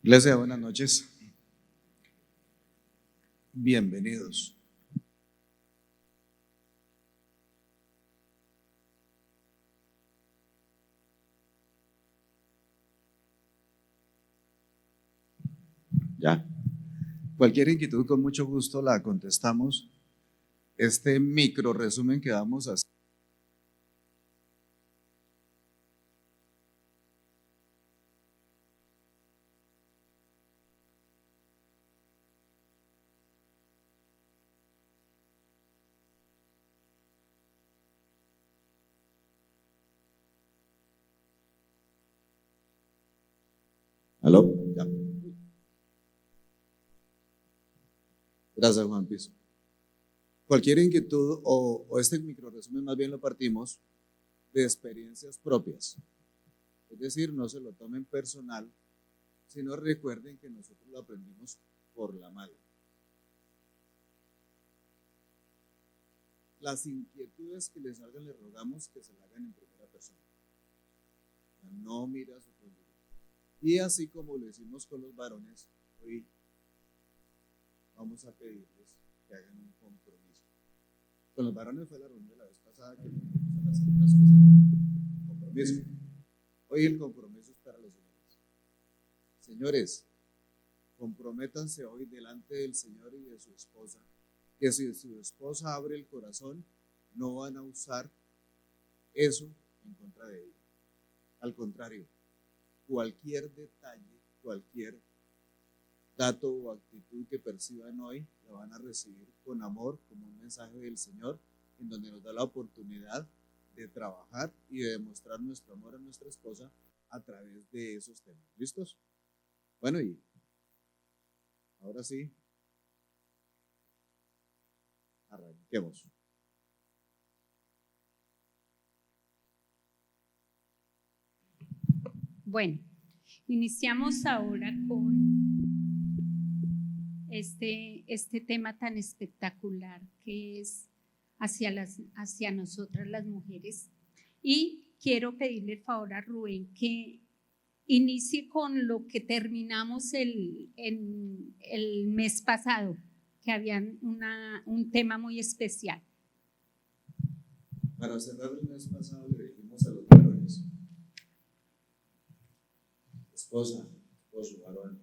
Iglesia, buenas noches. Bienvenidos. Ya. Cualquier inquietud, con mucho gusto la contestamos. Este micro resumen que vamos a hacer. ¿Aló? Ya. Gracias, Juan Piso. Cualquier inquietud o este micro resumen más bien lo partimos de experiencias propias. Es decir, no se lo tomen personal, sino recuerden que nosotros lo aprendimos por la mala. Las inquietudes que les salgan, les rogamos que se las hagan en primera persona. No mira su cónyuge. Y así como lo hicimos con los varones, hoy vamos a pedirles que hagan un compromiso. Con los varones fue la reunión de la vez pasada que les pedimos a las señoras que hicieran un compromiso. Hoy el compromiso es para los señores. Señores, comprométanse hoy delante del Señor y de su esposa, que si su esposa abre el corazón, no van a usar eso en contra de ella. Al contrario, cualquier detalle, cualquier dato o actitud que perciban hoy, la van a recibir con amor, como un mensaje del Señor, en donde nos da la oportunidad de trabajar y de demostrar nuestro amor a nuestra esposa a través de esos temas. ¿Listos? Bueno, y ahora sí, arranquemos. Bueno, iniciamos ahora con este tema tan espectacular que es hacia nosotras las mujeres. Y quiero pedirle el favor a Rubén que inicie con lo que terminamos el mes pasado, que habían un tema muy especial. Para cerrar el mes pasado le dijimos a los varones: esposa, esposo, varón,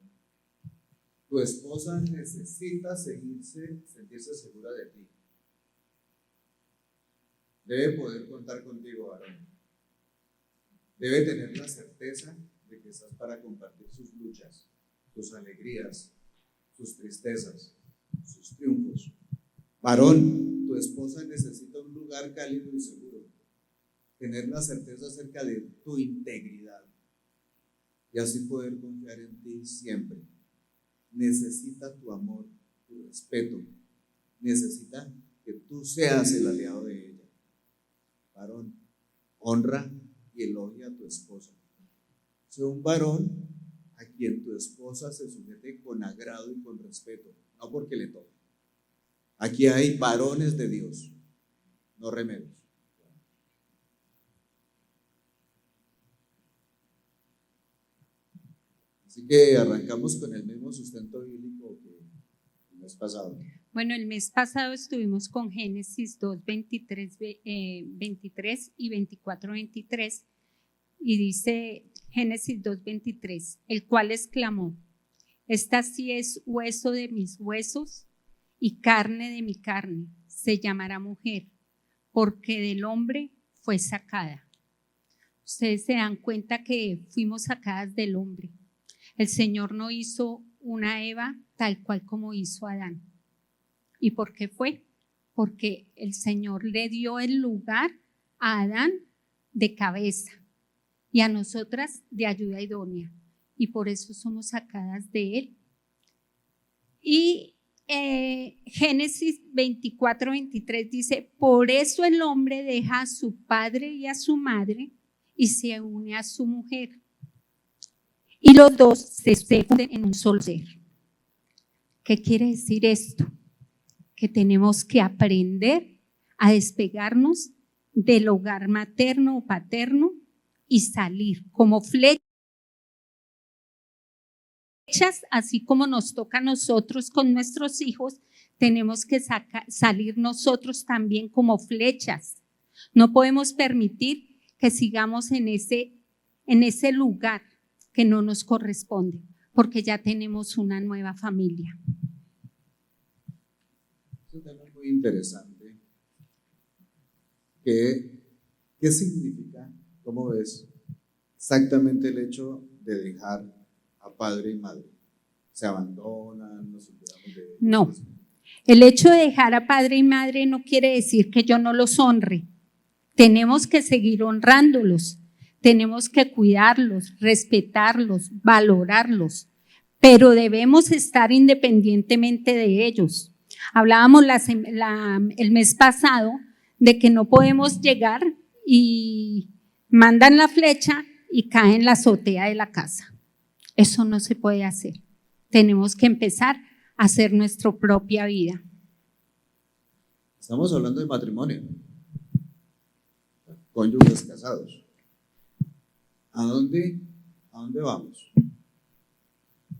tu esposa necesita sentirse segura de ti. Debe poder contar contigo, varón. Debe tener la certeza de que estás para compartir sus luchas, sus alegrías, sus tristezas, sus triunfos. Varón, tu esposa necesita un lugar cálido y seguro. Tener la certeza acerca de tu integridad y así poder confiar en ti siempre. Necesita tu amor, tu respeto. Necesita que tú seas el aliado de ella. Varón, honra y elogia a tu esposa. Sé un varón a quien tu esposa se sujete con agrado y con respeto, no porque le toque. Aquí hay varones de Dios, no remeros. Así que arrancamos con el mismo sustento bíblico que el mes pasado. Bueno, el mes pasado estuvimos con Génesis 2, 23 y 24, 23, y dice Génesis 2, 23, el cual exclamó: esta sí es hueso de mis huesos y carne de mi carne, se llamará mujer, porque del hombre fue sacada. Ustedes se dan cuenta que fuimos sacadas del hombre. El Señor no hizo una Eva tal cual como hizo Adán. ¿Y por qué fue? Porque el Señor le dio el lugar a Adán de cabeza y a nosotras de ayuda idónea. Y por eso somos sacadas de él. Y Génesis 24, 23 dice: por eso el hombre deja a su padre y a su madre y se une a su mujer. Y los dos se funden en un solo ser. ¿Qué quiere decir esto? Que tenemos que aprender a despegarnos del hogar materno o paterno y salir como flecha flechas, así como nos toca a nosotros con nuestros hijos, tenemos que salir nosotros también como flechas. No podemos permitir que sigamos en ese lugar que no nos corresponde, porque ya tenemos una nueva familia. Es un tema muy interesante. ¿Qué significa? ¿Cómo ves exactamente el hecho de dejar a padre y madre? ¿Se abandonan? ¿Nos olvidamos de ellos? No. El hecho de dejar a padre y madre no quiere decir que yo no los honre. Tenemos que seguir honrándolos, tenemos que cuidarlos, respetarlos, valorarlos, pero debemos estar independientemente de ellos. Hablábamos el mes pasado de que no podemos llegar y mandan la flecha y cae en la azotea de la casa. Eso no se puede hacer. Tenemos que empezar a hacer nuestra propia vida. Estamos hablando de matrimonio, cónyuges casados. ¿A dónde vamos?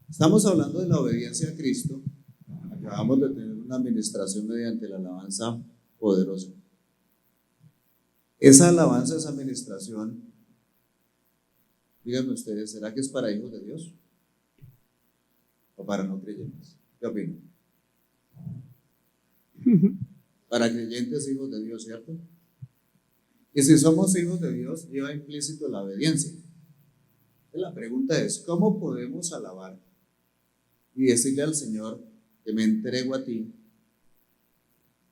Estamos hablando de la obediencia a Cristo. Acabamos de tener una administración mediante la alabanza poderosa. Esa alabanza, esa administración, díganme ustedes, ¿será que es para hijos de Dios o para no creyentes? ¿Qué opinan? Para creyentes, hijos de Dios, ¿cierto? Y si somos hijos de Dios, lleva implícito la obediencia. La pregunta es, ¿cómo podemos alabar y decirle al Señor que me entrego a ti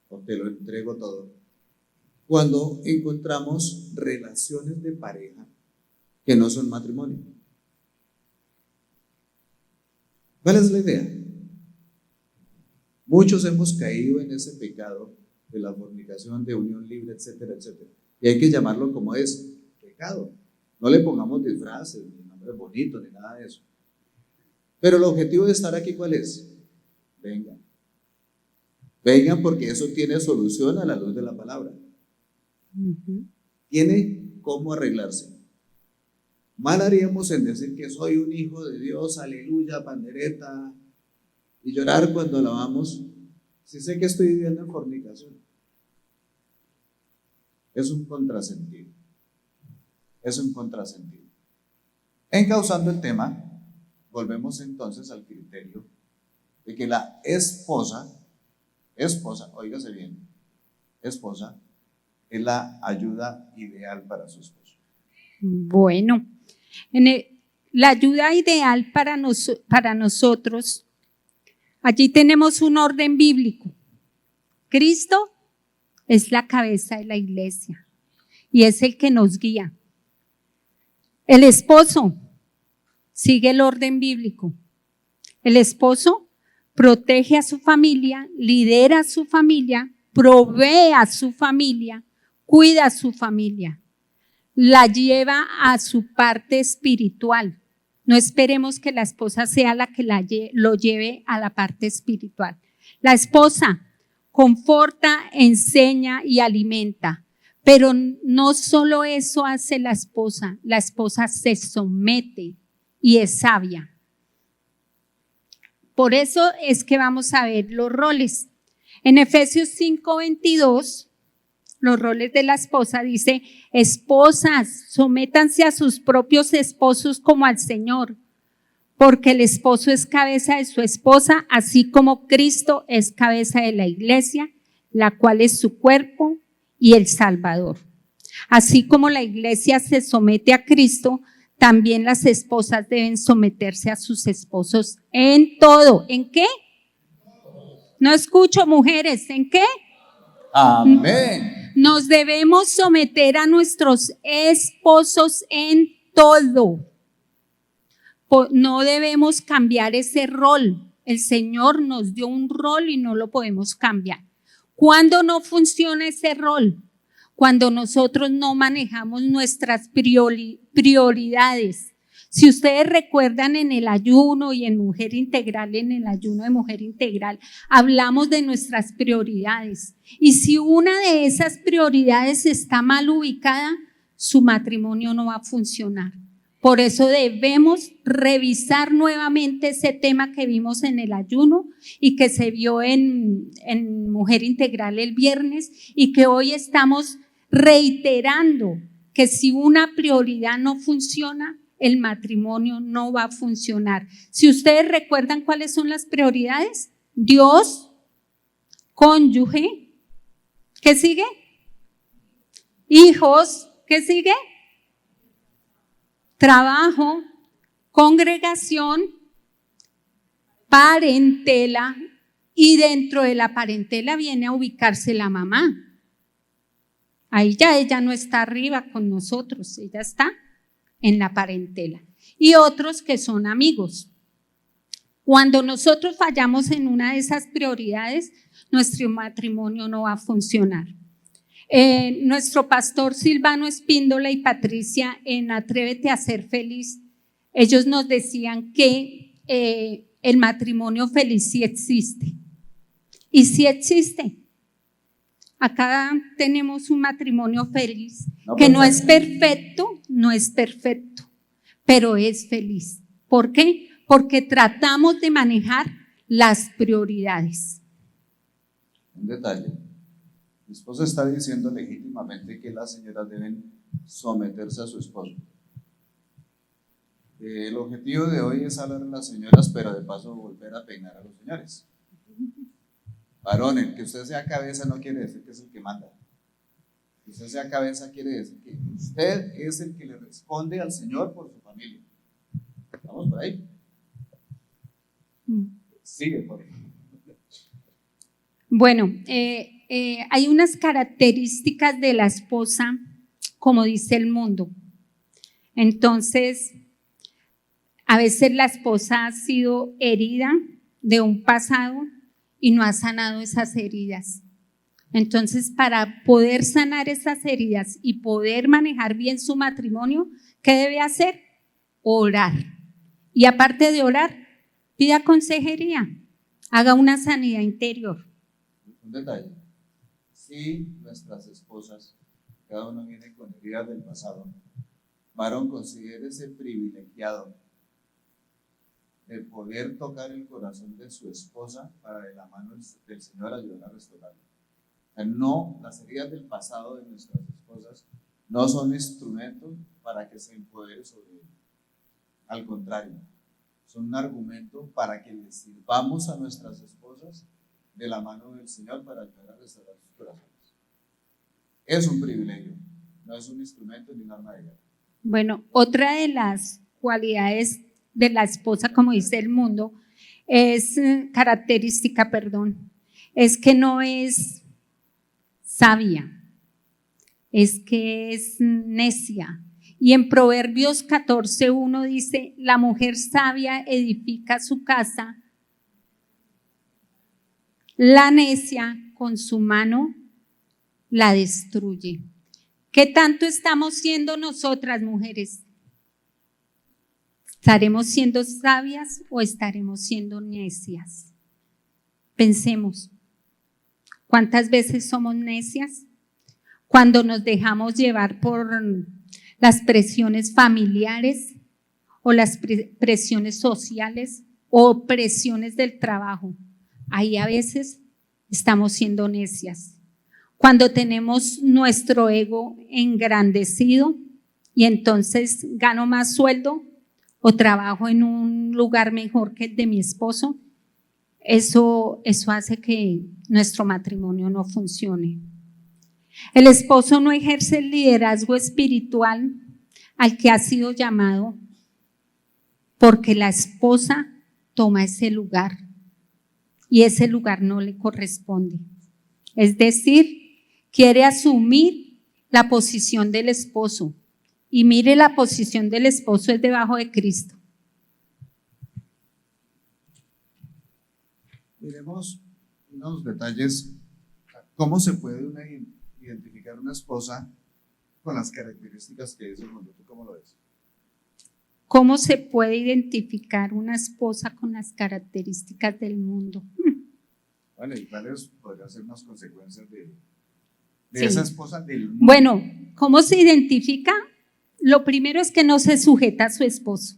o te lo entrego todo, cuando encontramos relaciones de pareja que no son matrimonio? ¿Cuál es la idea? Muchos hemos caído en ese pecado de la fornicación, de unión libre, etcétera, etcétera. Y hay que llamarlo como es, pecado. No le pongamos disfraces, ni nombres bonitos, ni nada de eso. Pero el objetivo de estar aquí, ¿cuál es? Vengan. Vengan, porque eso tiene solución a la luz de la palabra. Tiene cómo arreglarse. Mal haríamos en decir que soy un hijo de Dios, aleluya, pandereta, y llorar cuando alabamos, si sé que estoy viviendo en fornicación. Es un contrasentido. Es un contrasentido. Encauzando el tema, volvemos entonces al criterio de que la esposa, óigase bien, esposa, es la ayuda ideal para su esposo. Bueno, la ayuda ideal para nosotros, allí tenemos un orden bíblico. Cristo es la cabeza de la iglesia y es el que nos guía. El esposo sigue el orden bíblico. El esposo protege a su familia, lidera a su familia, provee a su familia, cuida a su familia, la lleva a su parte espiritual. No esperemos que la esposa sea la que lo lleve a la parte espiritual. La esposa conforta, enseña y alimenta, pero no solo eso hace la esposa se somete y es sabia. Por eso es que vamos a ver los roles. En Efesios 5:22, los roles de la esposa dice: esposas, sométanse a sus propios esposos como al Señor, porque el esposo es cabeza de su esposa, así como Cristo es cabeza de la iglesia, la cual es su cuerpo y el Salvador. Así como la iglesia se somete a Cristo, también las esposas deben someterse a sus esposos en todo. ¿En qué? No escucho, mujeres, ¿en qué? Amén. Nos debemos someter a nuestros esposos en todo. No debemos cambiar ese rol. El Señor nos dio un rol y no lo podemos cambiar. ¿Cuándo no funciona ese rol? Cuando nosotros no manejamos nuestras prioridades. Si ustedes recuerdan, en el ayuno y en Mujer Integral, en el ayuno de Mujer Integral, hablamos de nuestras prioridades. Y si una de esas prioridades está mal ubicada, su matrimonio no va a funcionar. Por eso debemos revisar nuevamente ese tema que vimos en el ayuno y que se vio en Mujer Integral el viernes y que hoy estamos reiterando que si una prioridad no funciona, el matrimonio no va a funcionar. Si ustedes recuerdan cuáles son las prioridades, Dios, cónyuge, ¿qué sigue? Hijos, ¿qué sigue? Trabajo, congregación, parentela, y dentro de la parentela viene a ubicarse la mamá. Ahí ya ella no está arriba con nosotros, ella está en la parentela. Y otros que son amigos. Cuando nosotros fallamos en una de esas prioridades, nuestro matrimonio no va a funcionar. Nuestro pastor Silvano Espíndola y Patricia en Atrévete a ser feliz, ellos nos decían que el matrimonio feliz sí existe. Y sí existe. Acá tenemos un matrimonio feliz que no es perfecto, pero es feliz. ¿Por qué? Porque tratamos de manejar las prioridades. Un detalle. Mi esposa está diciendo legítimamente que las señoras deben someterse a su esposo. El objetivo de hoy es hablar a las señoras, pero de paso volver a peinar a los señores. Varón, el que usted sea cabeza no quiere decir que es el que manda. Que usted sea cabeza quiere decir que usted es el que le responde al Señor por su familia. ¿Vamos por ahí? Sigue, por ahí. Bueno, hay unas características de la esposa, como dice el mundo. Entonces, a veces la esposa ha sido herida de un pasado y no ha sanado esas heridas. Entonces, para poder sanar esas heridas y poder manejar bien su matrimonio, ¿qué debe hacer? Orar. Y aparte de orar, pida consejería, haga una sanidad interior. Un detalle. Si nuestras esposas, cada una viene con heridas del pasado, varón, considérese privilegiado de poder tocar el corazón de su esposa para de la mano del Señor ayudar a restaurarlo. O sea, no, las heridas del pasado de nuestras esposas no son instrumentos para que se empodere sobre él. Al contrario, son un argumento para que les sirvamos a nuestras esposas de la mano del Señor para ayudar a restaurar sus corazones. Es un privilegio, no es un instrumento ni un arma de guerra. Bueno, otra de las cualidades de la esposa, como dice el mundo, es es que no es sabia, es que es necia. Y en Proverbios 14:1 dice, la mujer sabia edifica su casa, la necia con su mano la destruye. ¿Qué tanto estamos siendo nosotras, mujeres? ¿Estaremos siendo sabias o estaremos siendo necias? Pensemos, ¿cuántas veces somos necias? Cuando nos dejamos llevar por las presiones familiares o las presiones sociales o presiones del trabajo. Ahí a veces estamos siendo necias. Cuando tenemos nuestro ego engrandecido y entonces gano más sueldo o trabajo en un lugar mejor que el de mi esposo, eso hace que nuestro matrimonio no funcione. El esposo no ejerce el liderazgo espiritual al que ha sido llamado porque la esposa toma ese lugar y ese lugar no le corresponde. Es decir, quiere asumir la posición del esposo. Y mire, la posición del esposo es debajo de Cristo. Miremos unos detalles. ¿Cómo se puede identificar una esposa con las características que dice el mundo? ¿Tú cómo lo ves? ¿Cómo se puede identificar una esposa con las características del mundo? Bueno, ¿y cuáles podrían ser unas consecuencias de Sí. esa esposa del mundo? Bueno, ¿cómo se identifica? lo primero es que no se sujeta a su esposo.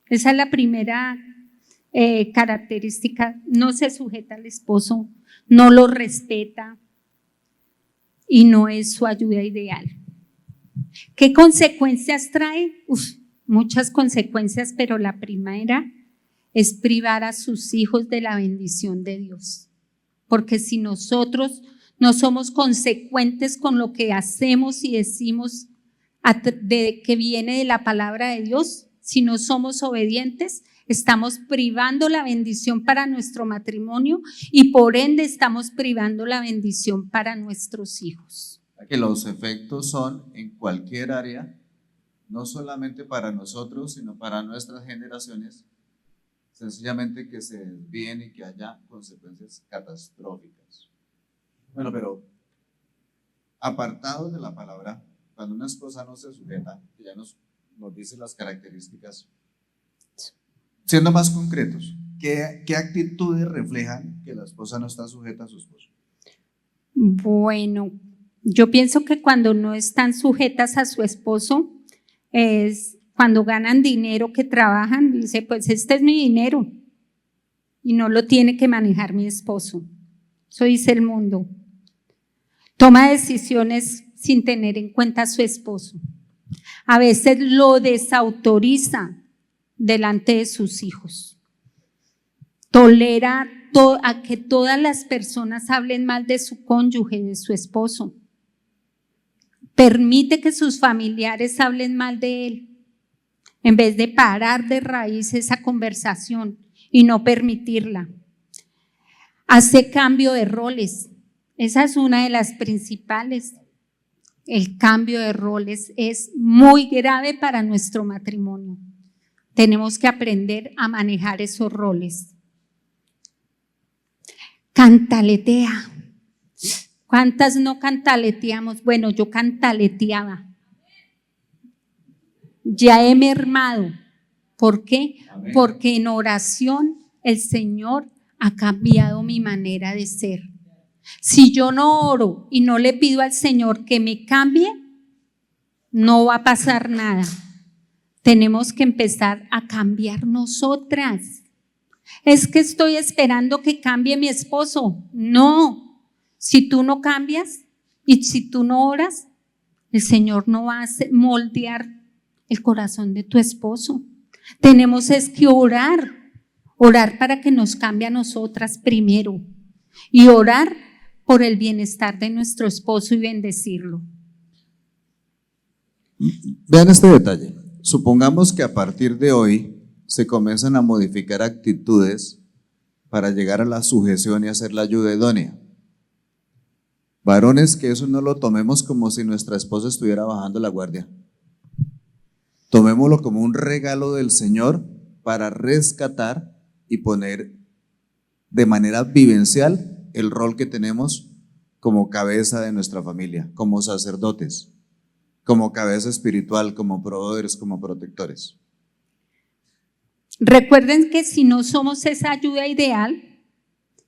Esa es la primera característica. No se sujeta al esposo, no lo respeta y no es su ayuda ideal. ¿Qué consecuencias trae? Muchas consecuencias, pero la primera es privar a sus hijos de la bendición de Dios. Porque si nosotros no somos consecuentes con lo que hacemos y decimos que viene de la palabra de Dios, si no somos obedientes, estamos privando la bendición para nuestro matrimonio y por ende estamos privando la bendición para nuestros hijos. Que los efectos son en cualquier área, no solamente para nosotros, sino para nuestras generaciones, sencillamente que se desvíen y que haya consecuencias catastróficas. Bueno, pero apartados de la palabra, cuando una esposa no se sujeta, que ya nos dice las características, siendo más concretos, ¿qué actitudes reflejan que la esposa no está sujeta a su esposo? Bueno, yo pienso que cuando no están sujetas a su esposo es cuando ganan dinero, que trabajan, dice, pues este es mi dinero y no lo tiene que manejar mi esposo. Eso dice el mundo. Toma decisiones sin tener en cuenta a su esposo. A veces lo desautoriza delante de sus hijos. Tolera a que todas las personas hablen mal de su cónyuge, de su esposo. Permite que sus familiares hablen mal de él, en vez de parar de raíz esa conversación y no permitirla. Hace cambio de roles. Esa es una de las principales. El cambio de roles es muy grave para nuestro matrimonio. Tenemos que aprender a manejar esos roles. Cantaletea. ¿Cuántas no cantaleteamos? Bueno, yo cantaleteaba. Ya he mermado. ¿Por qué? Amén. Porque en oración el Señor ha cambiado mi manera de ser. Si yo no oro y no le pido al Señor que me cambie, no va a pasar nada. Tenemos que empezar a cambiar nosotras. Es que estoy esperando que cambie mi esposo. No, si tú no cambias y si tú no oras, el Señor no va a moldear el corazón de tu esposo. Tenemos es que orar para que nos cambie a nosotras primero y orar por el bienestar de nuestro esposo y bendecirlo. Vean este detalle. Supongamos que a partir de hoy se comienzan a modificar actitudes para llegar a la sujeción y hacer la ayuda idónea. Varones, que eso no lo tomemos como si nuestra esposa estuviera bajando la guardia. Tomémoslo como un regalo del Señor para rescatar y poner de manera vivencial el rol que tenemos como cabeza de nuestra familia, como sacerdotes, como cabeza espiritual, como proveedores, como protectores. Recuerden que si no somos esa ayuda ideal,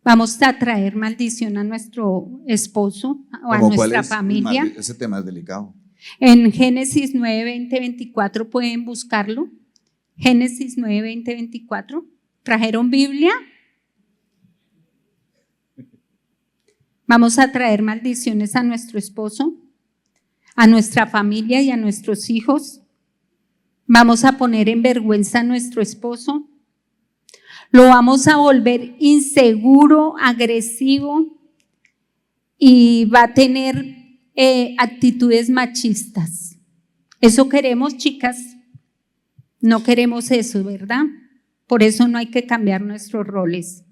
vamos a traer maldición a nuestro esposo o a nuestra familia. Ese tema es delicado. En Génesis 9, 20, 24 pueden buscarlo. Génesis 9, 20, 24. ¿Trajeron Biblia? Vamos a traer maldiciones a nuestro esposo, a nuestra familia y a nuestros hijos. Vamos a poner en vergüenza a nuestro esposo. Lo vamos a volver inseguro, agresivo y va a tener actitudes machistas. ¿Eso queremos, chicas? No queremos eso, ¿verdad? Por eso no hay que cambiar nuestros roles.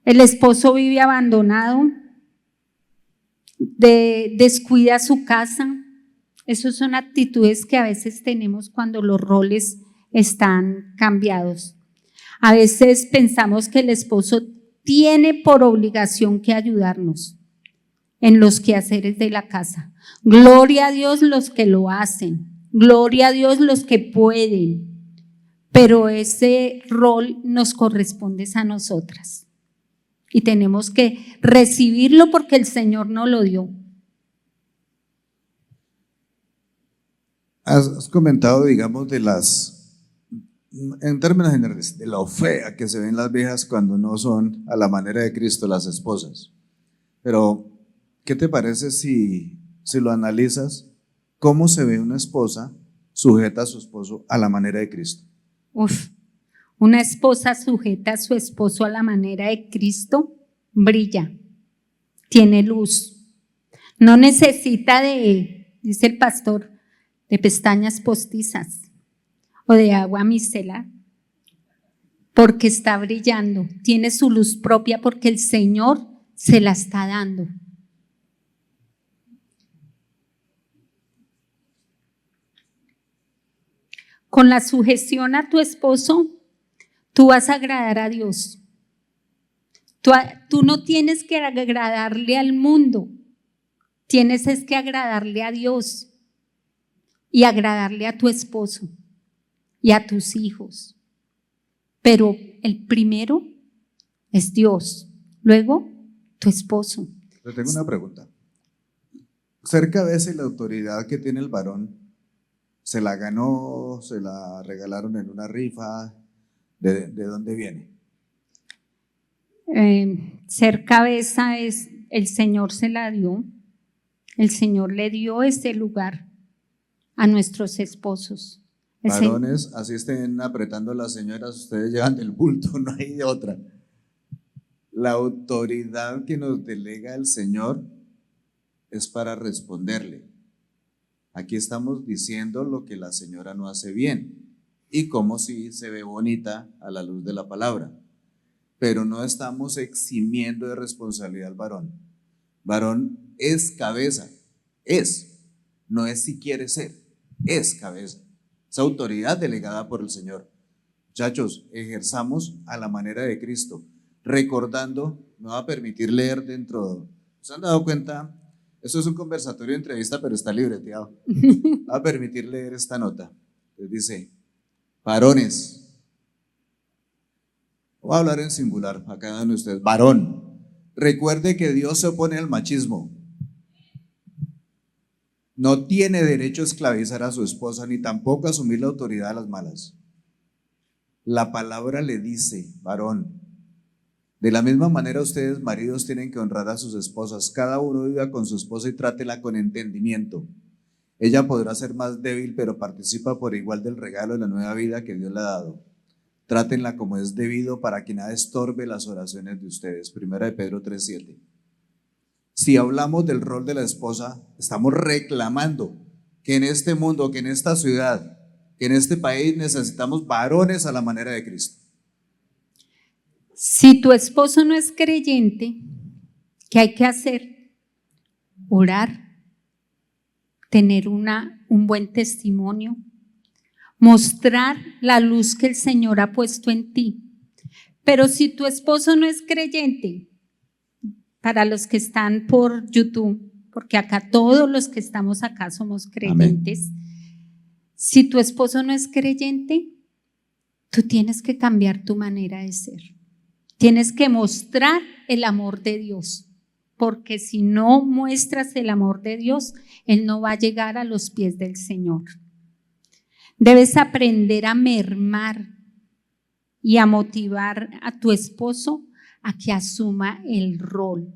El esposo vive abandonado, descuida su casa. Esas son actitudes que a veces tenemos cuando los roles están cambiados. A veces pensamos que el esposo tiene por obligación que ayudarnos en los quehaceres de la casa. Gloria a Dios los que lo hacen, gloria a Dios los que pueden, pero ese rol nos corresponde a nosotras y tenemos que recibirlo porque el Señor nos lo dio. Has comentado, digamos, en términos generales, de lo fea que se ven las viejas cuando no son a la manera de Cristo las esposas. Pero, ¿qué te parece si lo analizas? ¿Cómo se ve una esposa sujeta a su esposo a la manera de Cristo? Uf, una esposa sujeta a su esposo a la manera de Cristo brilla, tiene luz, no necesita dice el pastor, de pestañas postizas o de agua micelar, porque está brillando, tiene su luz propia porque el Señor se la está dando. Con la sujeción a tu esposo, tú vas a agradar a Dios. Tú no tienes que agradarle al mundo, tienes es que agradarle a Dios y agradarle a tu esposo y a tus hijos. Pero el primero es Dios, luego tu esposo. Yo tengo una pregunta. Ser cabeza y la autoridad que tiene el varón, ¿se la ganó, se la regalaron en una rifa? ¿De dónde viene? Ser cabeza es, el Señor se la dio, el Señor le dio ese lugar a nuestros esposos. Varones, así estén apretando las señoras, ustedes llevan el bulto, no hay de otra. La autoridad que nos delega el Señor es para responderle. Aquí estamos diciendo lo que la señora no hace bien y cómo sí se ve bonita a la luz de la palabra, pero no estamos eximiendo de responsabilidad al varón. Varón es cabeza, no es si quiere ser, es cabeza. Es autoridad delegada por el Señor. Muchachos, ejerzamos a la manera de Cristo, recordando, me va a permitir leer dentro. ¿Se han dado cuenta? Esto es un conversatorio de entrevista, pero está libreteado. Me va a permitir leer esta nota. Entonces dice, varones, voy a hablar en singular, acá dan ustedes, varón, recuerde que Dios se opone al machismo. No tiene derecho a esclavizar a su esposa, ni tampoco a asumir la autoridad de las malas. La palabra le dice, varón, de la misma manera ustedes, maridos, tienen que honrar a sus esposas. Cada uno viva con su esposa y trátela con entendimiento. Ella podrá ser más débil, pero participa por igual del regalo de la nueva vida que Dios le ha dado. Trátenla como es debido para que nada estorbe las oraciones de ustedes. Primera de Pedro 3:7. Si hablamos del rol de la esposa, estamos reclamando que en este mundo, que en esta ciudad, que en este país necesitamos varones a la manera de Cristo. Si tu esposo no es creyente, ¿qué hay que hacer? Orar, tener un buen testimonio, mostrar la luz que el Señor ha puesto en ti. Pero si tu esposo no es creyente, para los que están por YouTube, porque acá todos los que estamos acá somos creyentes. Amén. Si tu esposo no es creyente, tú tienes que cambiar tu manera de ser. Tienes que mostrar el amor de Dios, porque si no muestras el amor de Dios, Él no va a llegar a los pies del Señor. Debes aprender a mermar y a motivar a tu esposo a que asuma el rol.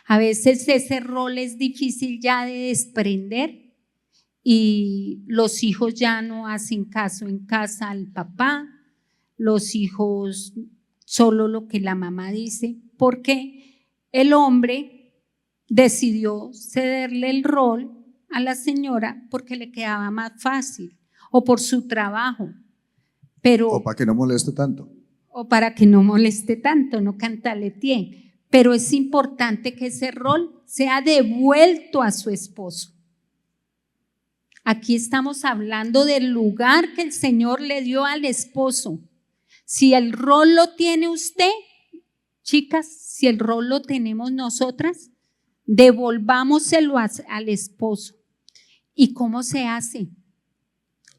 A veces ese rol es difícil ya de desprender y los hijos ya no hacen caso en casa al papá, los hijos solo lo que la mamá dice, porque el hombre decidió cederle el rol a la señora porque le quedaba más fácil o por su trabajo. Pero, o para que no moleste tanto. O para que no moleste tanto, no cantaletee. Pero es importante que ese rol sea devuelto a su esposo. Aquí estamos hablando del lugar que el Señor le dio al esposo. Si el rol lo tiene usted, chicas, si el rol lo tenemos nosotras, devolvámoselo al esposo. ¿Y cómo se hace?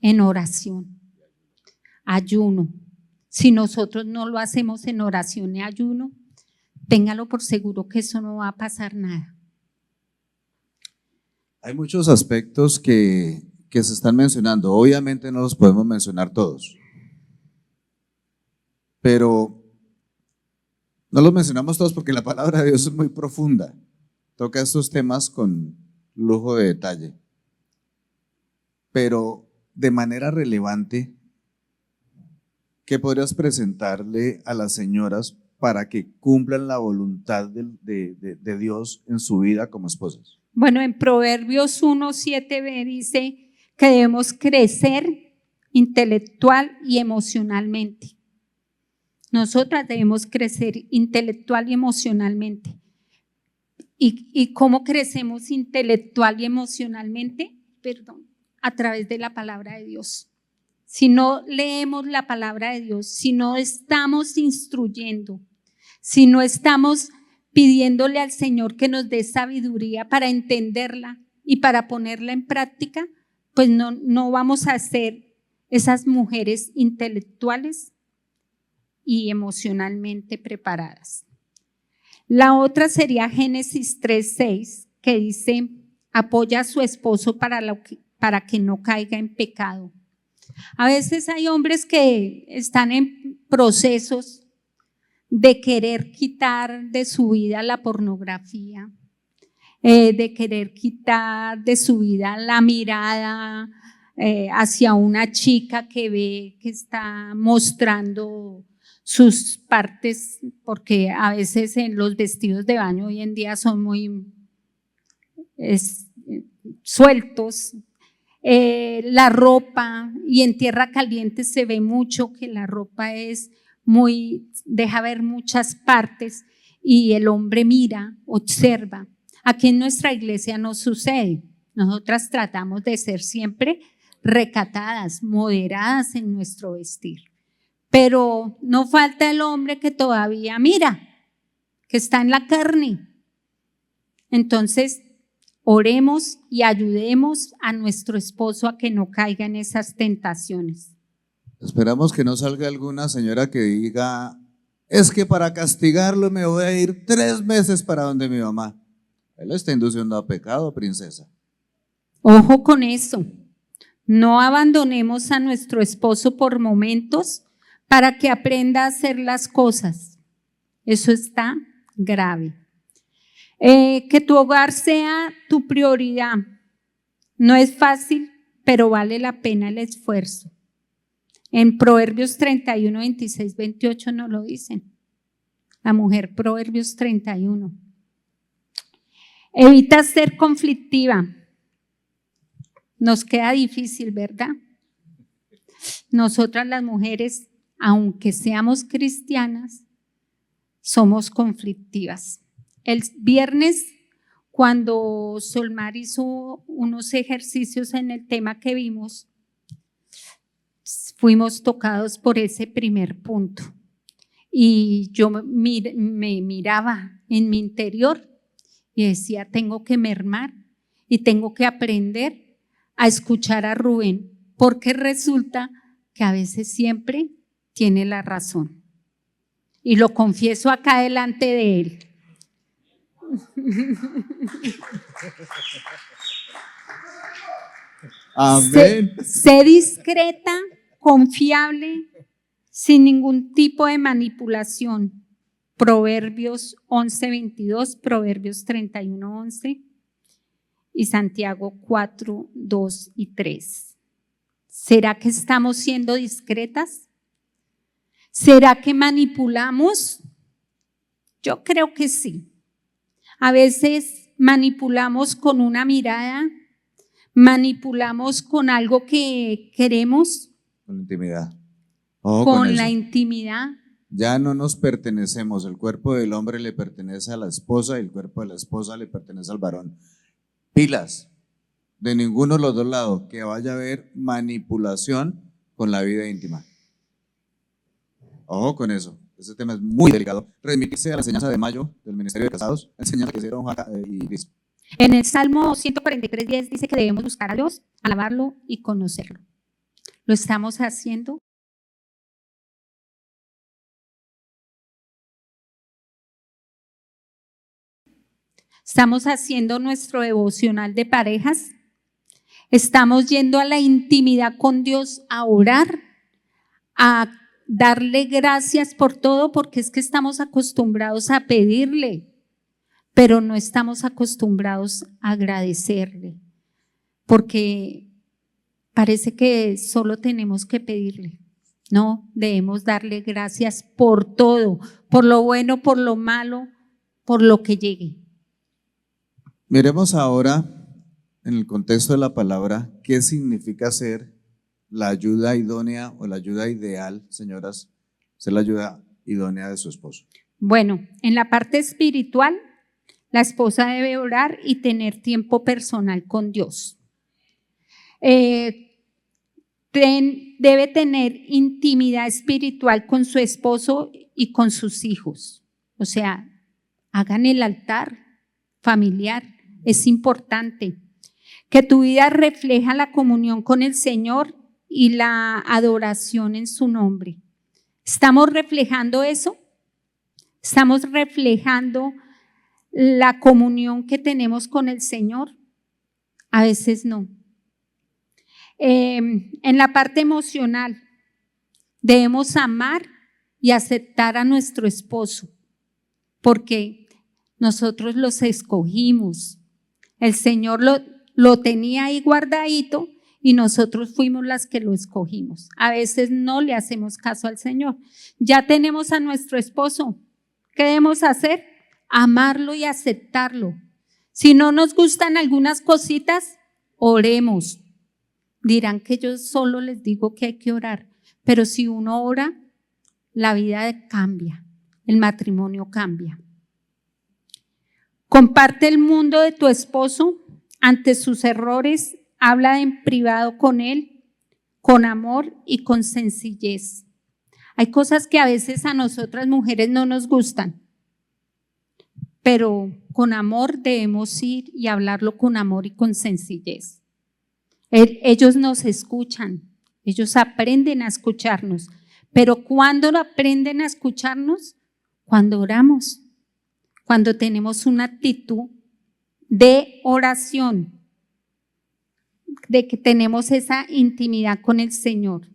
En oración, ayuno. Si nosotros no lo hacemos en oración y ayuno, téngalo por seguro que eso no va a pasar nada. Hay muchos aspectos que que se están mencionando, obviamente no los podemos mencionar todos, pero no los mencionamos todos porque la palabra de Dios es muy profunda, toca estos temas con lujo de detalle, pero de manera relevante, ¿qué podrías presentarle a las señoras para que cumplan la voluntad de Dios en su vida como esposas? Bueno, en Proverbios 1:7b dice que debemos crecer intelectual y emocionalmente. Nosotras debemos crecer intelectual y emocionalmente. ¿Y cómo crecemos intelectual y emocionalmente? Perdón, a través de la palabra de Dios. Si no leemos la palabra de Dios, si no estamos instruyendo, si no estamos pidiéndole al Señor que nos dé sabiduría para entenderla y para ponerla en práctica, pues no vamos a ser esas mujeres intelectuales y emocionalmente preparadas. La otra sería Génesis 3:6, que dice: apoya a su esposo para que no caiga en pecado. A veces hay hombres que están en procesos de querer quitar de su vida la pornografía, de querer quitar de su vida la mirada hacia una chica que ve que está mostrando sus partes, porque a veces en los vestidos de baño hoy en día son muy sueltos. La ropa, y en tierra caliente se ve mucho que la ropa es deja ver muchas partes y el hombre mira, observa. Aquí en nuestra iglesia no sucede. Nosotras tratamos de ser siempre recatadas, moderadas en nuestro vestir. Pero no falta el hombre que todavía mira, que está en la carne. Entonces, oremos y ayudemos a nuestro esposo a que no caiga en esas tentaciones. Esperamos que no salga alguna señora que diga: es que para castigarlo me voy a ir 3 meses para donde mi mamá. Él está induciendo a pecado, princesa. Ojo con eso. No abandonemos a nuestro esposo por momentos para que aprenda a hacer las cosas. Eso está grave. Que tu hogar sea tu prioridad. No es fácil, pero vale la pena el esfuerzo. En Proverbios 31, 26, 28 nos lo dicen. La mujer, Proverbios 31. Evita ser conflictiva. Nos queda difícil, ¿verdad? Nosotras las mujeres, aunque seamos cristianas, somos conflictivas. El viernes, cuando Solmar hizo unos ejercicios en el tema que vimos, fuimos tocados por ese primer punto. Y yo me miraba en mi interior y decía: tengo que mermar y tengo que aprender a escuchar a Rubén, porque resulta que a veces siempre tiene la razón. Y lo confieso acá delante de él. Amén. Sé discreta, confiable, sin ningún tipo de manipulación. Proverbios 11:22, Proverbios 31:11 y Santiago 4:2 y 3. ¿Será que estamos siendo discretas? ¿Será que manipulamos? Yo creo que sí. A veces manipulamos con una mirada, manipulamos con algo que queremos. Con la intimidad. Con la intimidad. Ya no nos pertenecemos, el cuerpo del hombre le pertenece a la esposa y el cuerpo de la esposa le pertenece al varón. Pilas, de ninguno de los dos lados, que vaya a haber manipulación con la vida íntima. Ojo con eso, ese tema es muy delicado. Remitirse a la enseñanza de mayo del Ministerio de Casados, enseñanza que hicieron Juan y Liz. En el Salmo 143:10 dice que debemos buscar a Dios, alabarlo y conocerlo. ¿Lo estamos haciendo? ¿Estamos haciendo nuestro devocional de parejas? Estamos yendo a la intimidad con Dios a orar, a darle gracias por todo, porque es que estamos acostumbrados a pedirle, pero no estamos acostumbrados a agradecerle, porque parece que solo tenemos que pedirle. No, debemos darle gracias por todo, por lo bueno, por lo malo, por lo que llegue. Miremos ahora, en el contexto de la palabra, qué significa ser la ayuda idónea o la ayuda ideal, señoras, ser la ayuda idónea de su esposo. Bueno, en la parte espiritual, la esposa debe orar y tener tiempo personal con Dios. Debe tener intimidad espiritual con su esposo y con sus hijos. O sea, hagan el altar familiar, es importante. Que tu vida refleja la comunión con el Señor y la adoración en su nombre. ¿Estamos reflejando eso? ¿Estamos reflejando la comunión que tenemos con el Señor? A veces no. En la parte emocional, debemos amar y aceptar a nuestro esposo, porque nosotros los escogimos. El Señor lo tenía ahí guardadito y nosotros fuimos las que lo escogimos. A veces no le hacemos caso al Señor. Ya tenemos a nuestro esposo. ¿Qué debemos hacer? Amarlo y aceptarlo. Si no nos gustan algunas cositas, oremos. Dirán que yo solo les digo que hay que orar, pero si uno ora, la vida cambia, el matrimonio cambia. Comparte el mundo de tu esposo ante sus errores, habla en privado con él, con amor y con sencillez. Hay cosas que a veces a nosotras mujeres no nos gustan, pero con amor debemos ir y hablarlo con amor y con sencillez. Ellos nos escuchan, ellos aprenden a escucharnos, pero ¿cuándo aprenden a escucharnos? Cuando oramos, cuando tenemos una actitud de oración, de que tenemos esa intimidad con el Señor.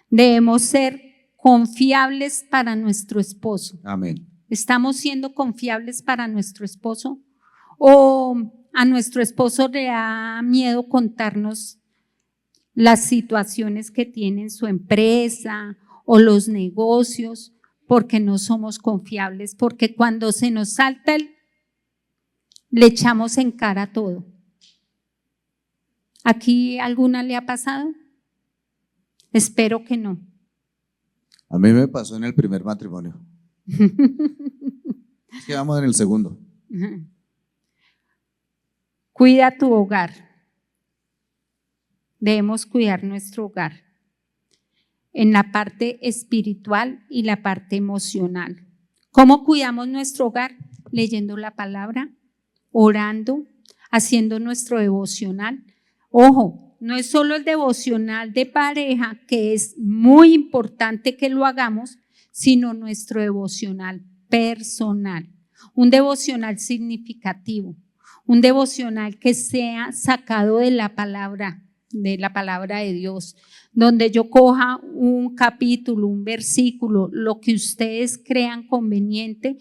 Debemos ser confiables para nuestro esposo. Amén. ¿Estamos siendo confiables para nuestro esposo? ¿O a nuestro esposo le da miedo contarnos las situaciones que tiene en su empresa o los negocios, porque no somos confiables? Porque cuando se nos salta le echamos en cara todo. ¿Aquí alguna le ha pasado? Espero que no. A mí me pasó en el primer matrimonio. Es que vamos en el segundo. Cuida tu hogar. Debemos cuidar nuestro hogar en la parte espiritual y la parte emocional. ¿Cómo cuidamos nuestro hogar? Leyendo la palabra, orando, haciendo nuestro devocional. Ojo, no es solo el devocional de pareja, que es muy importante que lo hagamos, sino nuestro devocional personal. Un devocional significativo, un devocional que sea sacado de la palabra de Dios, donde yo coja un capítulo, un versículo, lo que ustedes crean conveniente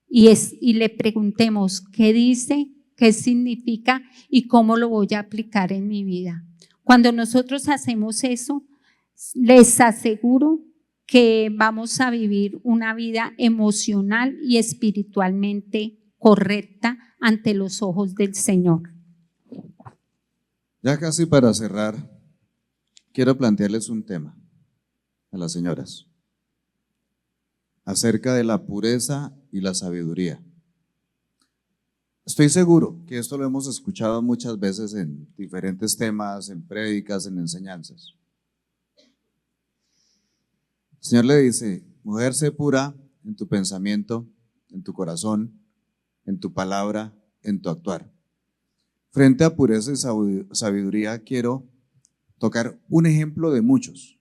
y le preguntemos qué dice, qué significa y cómo lo voy a aplicar en mi vida. Cuando nosotros hacemos eso, les aseguro que vamos a vivir una vida emocional y espiritualmente correcta ante los ojos del Señor. Ya casi para cerrar, quiero plantearles un tema a las señoras acerca de la pureza y la sabiduría. Estoy seguro que esto lo hemos escuchado muchas veces en diferentes temas, en prédicas, en enseñanzas. El Señor le dice: mujer, sé pura en tu pensamiento, en tu corazón, en tu palabra, en tu actuar. Frente a pureza y sabiduría, quiero tocar un ejemplo de muchos.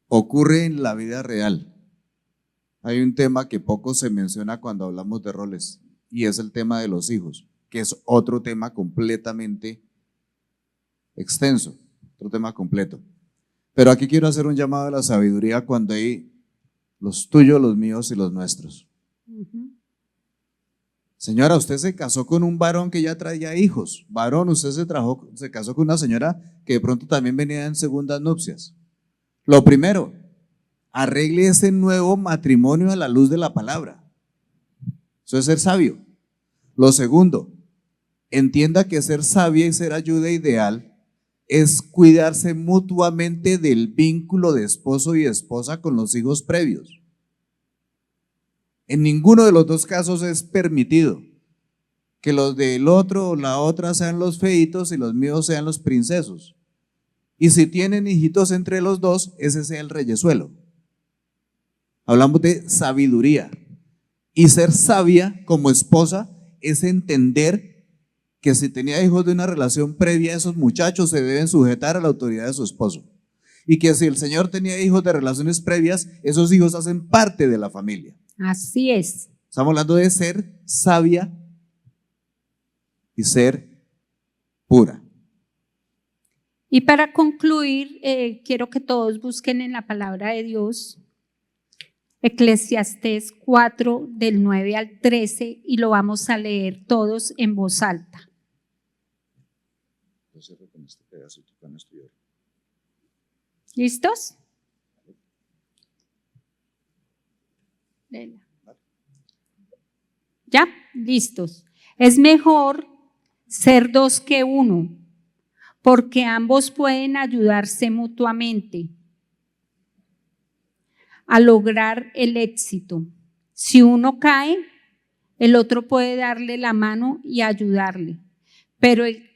Ocurre en la vida real. Hay un tema que poco se menciona cuando hablamos de roles, y es el tema de los hijos. que es otro tema completamente extenso, otro tema completo. Pero aquí quiero hacer un llamado a la sabiduría cuando hay los tuyos, los míos y los nuestros. Señora, usted se casó con un varón que ya traía hijos. Varón, usted se casó con una señora que de pronto también venía en segundas nupcias. Lo primero, arregle ese nuevo matrimonio a la luz de la palabra. Eso es ser sabio. Lo segundo, entienda que ser sabia y ser ayuda ideal es cuidarse mutuamente del vínculo de esposo y esposa con los hijos previos. En ninguno de los dos casos es permitido que los del otro o la otra sean los feitos y los míos sean los princesos. Y si tienen hijitos entre los dos, ese sea el reyesuelo. Hablamos de sabiduría. Y ser sabia como esposa es entender que si tenía hijos de una relación previa, esos muchachos se deben sujetar a la autoridad de su esposo. Y que si el Señor tenía hijos de relaciones previas, esos hijos hacen parte de la familia. Así es. Estamos hablando de ser sabia y ser pura. Y para concluir, quiero que todos busquen en la palabra de Dios Eclesiastés 4 del 9 al 13 y lo vamos a leer todos en voz alta. ¿Listos? ¿Ya? Listos. Es mejor ser dos que uno, porque ambos pueden ayudarse mutuamente a lograr el éxito. Si uno cae, el otro puede darle la mano y ayudarle, pero el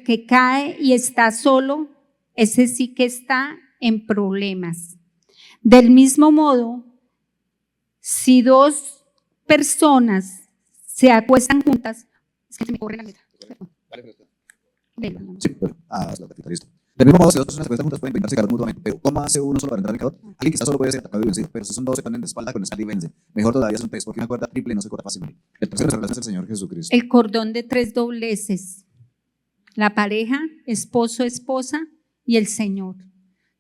que cae y está solo, ese sí que está en problemas. Del mismo modo, si dos personas se acuestan juntas, es que se me corre la letra. Listo. Del mismo modo, si dos personas se acuestan juntas pueden brindarse calor mutuamente, pero ¿cómo hace uno solo para entrar en calor? Alguien quizás solo puede ser atacado y vencido, pero si son dos se ponen de espalda con espalda y vencen. Mejor todavía son tres, porque una cuerda triple no se corta fácilmente. El tercero de relación es el Señor Jesucristo. El cordón de tres dobleces. La pareja, esposo, esposa y el Señor.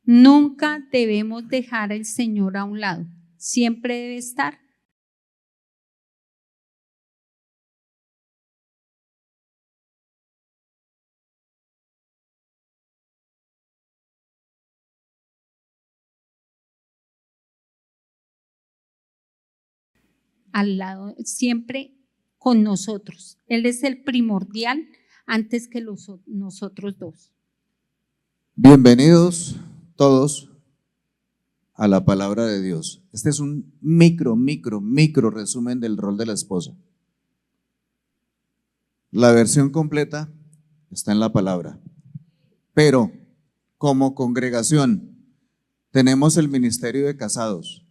Nunca debemos dejar al Señor a un lado. Siempre debe estar al lado, siempre con nosotros. Él es el primordial antes que nosotros dos. Bienvenidos todos a la palabra de Dios. Este es un micro resumen del rol de la esposa. La versión completa está en la palabra. Pero como congregación tenemos el ministerio de casados,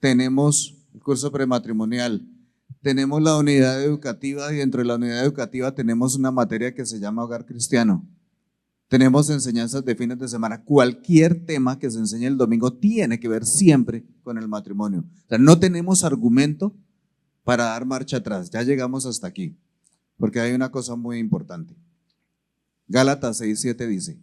tenemos el curso prematrimonial, tenemos la unidad educativa y dentro de la unidad educativa tenemos una materia que se llama Hogar Cristiano. Tenemos enseñanzas de fines de semana. Cualquier tema que se enseñe el domingo tiene que ver siempre con el matrimonio. O sea, no tenemos argumento para dar marcha atrás. Ya llegamos hasta aquí, porque hay una cosa muy importante. Gálatas 6:7 dice: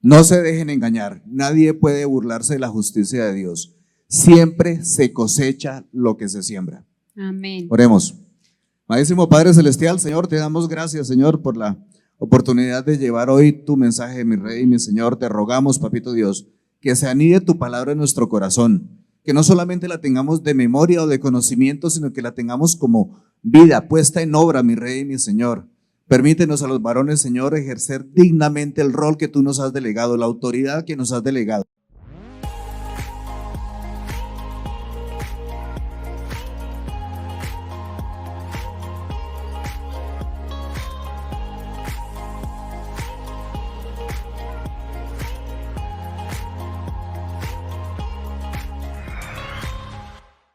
no se dejen engañar, nadie puede burlarse de la justicia de Dios. Siempre se cosecha lo que se siembra. Amén. Oremos. Amadísimo Padre Celestial, Señor, te damos gracias, Señor, por la oportunidad de llevar hoy tu mensaje, mi Rey y mi Señor. Te rogamos, Papito Dios, que se anide tu palabra en nuestro corazón, que no solamente la tengamos de memoria o de conocimiento, sino que la tengamos como vida puesta en obra, mi Rey y mi Señor. Permítenos a los varones, Señor, ejercer dignamente el rol que tú nos has delegado, la autoridad que nos has delegado.